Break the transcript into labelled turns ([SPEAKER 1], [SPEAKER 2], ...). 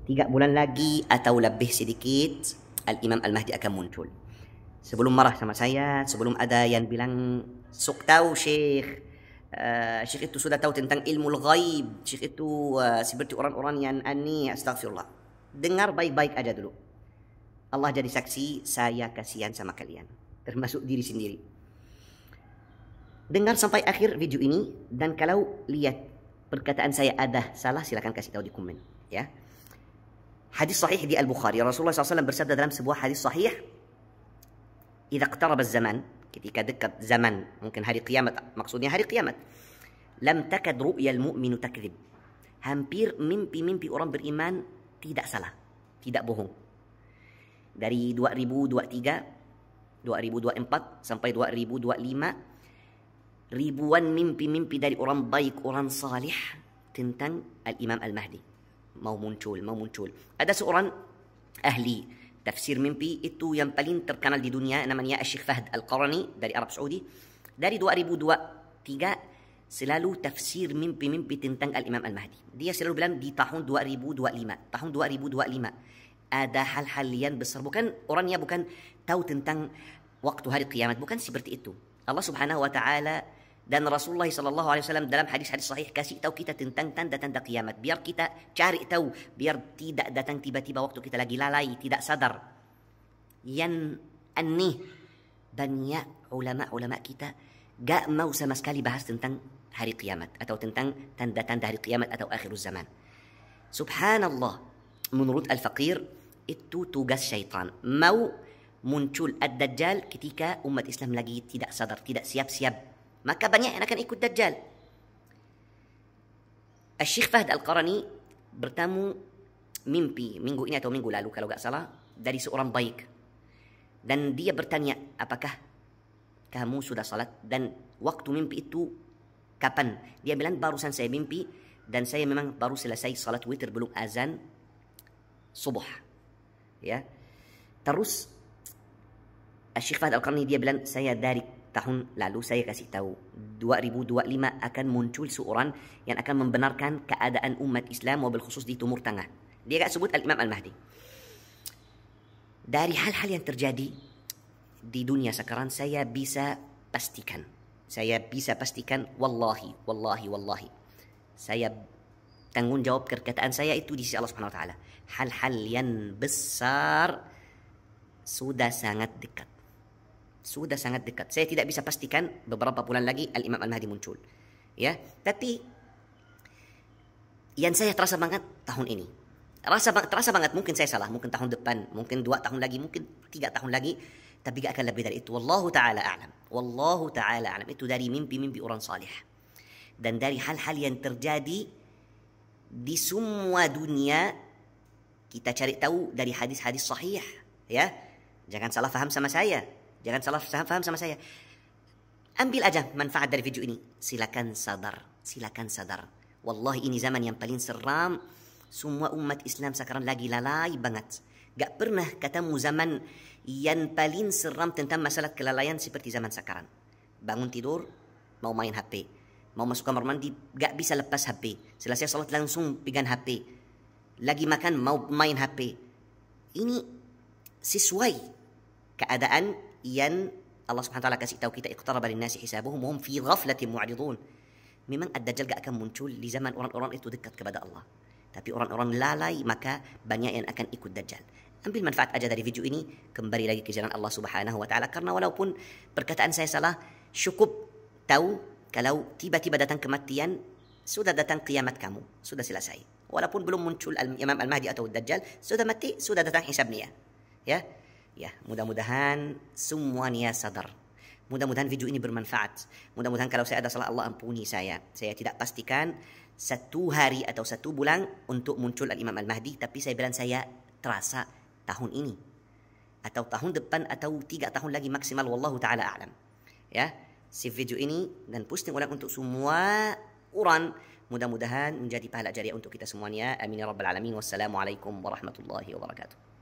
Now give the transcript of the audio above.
[SPEAKER 1] 3 bulan lagi atau lebih sedikit Al-Imam Al-Mahdi akan muncul. Sebelum marah sama saya, sebelum ada yang bilang sok tahu Syekh, Syekh itu sudah tahu tentang ilmu ghaib, Syekh itu seperti orang-orang yang aneh, astagfirullah. Dengar baik-baik aja dulu. Allah jadi saksi, saya kasihan sama kalian, termasuk diri sendiri. Dengar sampai akhir video ini, dan kalau lihat perkataan saya ada salah, silakan kasih tahu di komen, ya. Hadis sahih di Al-Bukhari, Rasulullah SAW bersabda dalam sebuah hadis sahih, "Idza iqtaraba az-zaman", ketika dekat zaman, mungkin hari kiamat, maksudnya hari kiamat, "lam takad ru'yal mu'minu takdzib." Hampir mimpi-mimpi orang beriman tidak salah, tidak bohong. Dari 2023, 2024 sampai 2025, ribuan mimpi-mimpi dari orang baik, orang salih tentang Al-Imam Al-Mahdi. Mau muncul. Ada seorang ahli tafsir mimpi itu yang paling terkenal di dunia, namanya Syekh Fahd Al-Qarani dari Arab Saudi. Dari 2023 selalu tafsir mimpi-mimpi tentang Al-Imam Al-Mahdi. Dia selalu bilang di tahun 2025 ada hal-hal yang besar. Bukan orangnya bukan tahu tentang waktu hari kiamat, bukan seperti itu. Allah Subhanahu wa taala dan Rasulullah sallallahu alaihi wasallam dalam hadis-hadis sahih kasih tahu kita tentang tanda-tanda kiamat, biar kita cari tahu, biar tidak datang tiba-tiba waktu kita lagi lalai, tidak sadar. Yang aneh, banyak ulama-ulama kita gak mau sama sekali bahas tentang hari kiamat atau tentang tanda-tanda hari kiamat atau akhir zaman. Subhanallah, menurut Al-Faqir itu tugas syaitan. Mau muncul Ad-Dajjal ketika umat Islam lagi tidak sadar, tidak siap-siap, maka banyak yang akan ikut Dajjal. Syekh Fahd Al-Qarani bertemu mimpi minggu ini atau minggu lalu kalau gak salah dari seorang baik, dan dia bertanya, apakah kamu sudah salat? Dan waktu mimpi itu kapan? Dia bilang, barusan saya mimpi dan saya memang baru selesai salat witir, belum azan subuh, ya. Terus Syekh Fahd Al-Qarani dia bilang, saya dari tahun lalu saya kasih tahu 2025 akan muncul seorang yang akan membenarkan keadaan umat Islam, wabil khusus di Timur Tengah. Dia gak sebut Al-Imam Al-Mahdi. Dari hal-hal yang terjadi di dunia sekarang, saya bisa pastikan, wallahi, saya tanggung jawab perkataan saya itu di sisi Allah Subhanahu wa taala. Hal-hal yang besar sudah sangat dekat. Saya tidak bisa pastikan beberapa bulan lagi Al-Imam Al-Mahdi muncul, ya. Tapi yang saya terasa banget tahun ini, terasa banget, mungkin saya salah, mungkin tahun depan, mungkin 2 tahun lagi, mungkin 3 tahun lagi, tapi gak akan lebih dari itu. Wallahu ta'ala a'lam. Itu dari mimpi-mimpi orang salih dan dari hal-hal yang terjadi di semua dunia. Kita cari tahu dari hadis-hadis sahih, ya. Jangan salah faham sama saya. Ambil aja manfaat dari video ini. Silakan sadar. Wallahi ini zaman yang paling seram. Semua umat Islam sekarang lagi lalai banget. Gak pernah ketemu zaman yang paling seram tentang masalah kelalaian seperti zaman sekarang. Bangun tidur, mau main HP. Mau masuk kamar mandi, gak bisa lepas HP. Selesai salat langsung pegang HP. Lagi makan, mau main HP. Ini sesuai keadaan yang Allah Subhanahu wa taala kasih tahu kita, iqtaraba linnasi hisabuhum wa hum fi ghaflatin mu'ridun. Memang Ad-Dajjal gak akan muncul di zaman orang-orang itu dekat kepada Allah. Tapi orang-orang lalai, maka banyak yang akan ikut Dajjal. Ambil manfaat aja dari video ini, kembali lagi ke jalan Allah Subhanahu wa taala, karena walaupun perkataan saya salah, cukup tahu kalau tiba-tiba datang kematian, sudah datang kiamat kamu, sudah selesai. Walaupun belum muncul Imam Al-Mahdi atau Dajjal, sudah mati, sudah datang hisabnya, ya. Ya, mudah-mudahan semuanya sadar. Mudah-mudahan video ini bermanfaat. Mudah-mudahan kalau saya ada salah, Allah ampuni saya. Saya tidak pastikan 1 hari atau 1 bulan untuk muncul Al-Imam Al-Mahdi, tapi saya bilang saya terasa tahun ini atau tahun depan atau 3 tahun lagi maksimal, wallahu taala a'lam. Ya, save video ini dan posting ulang untuk semua orang. Mudah-mudahan menjadi pahala jariah untuk kita semuanya. Amin ya rabbal alamin. Wassalamualaikum warahmatullahi wabarakatuh.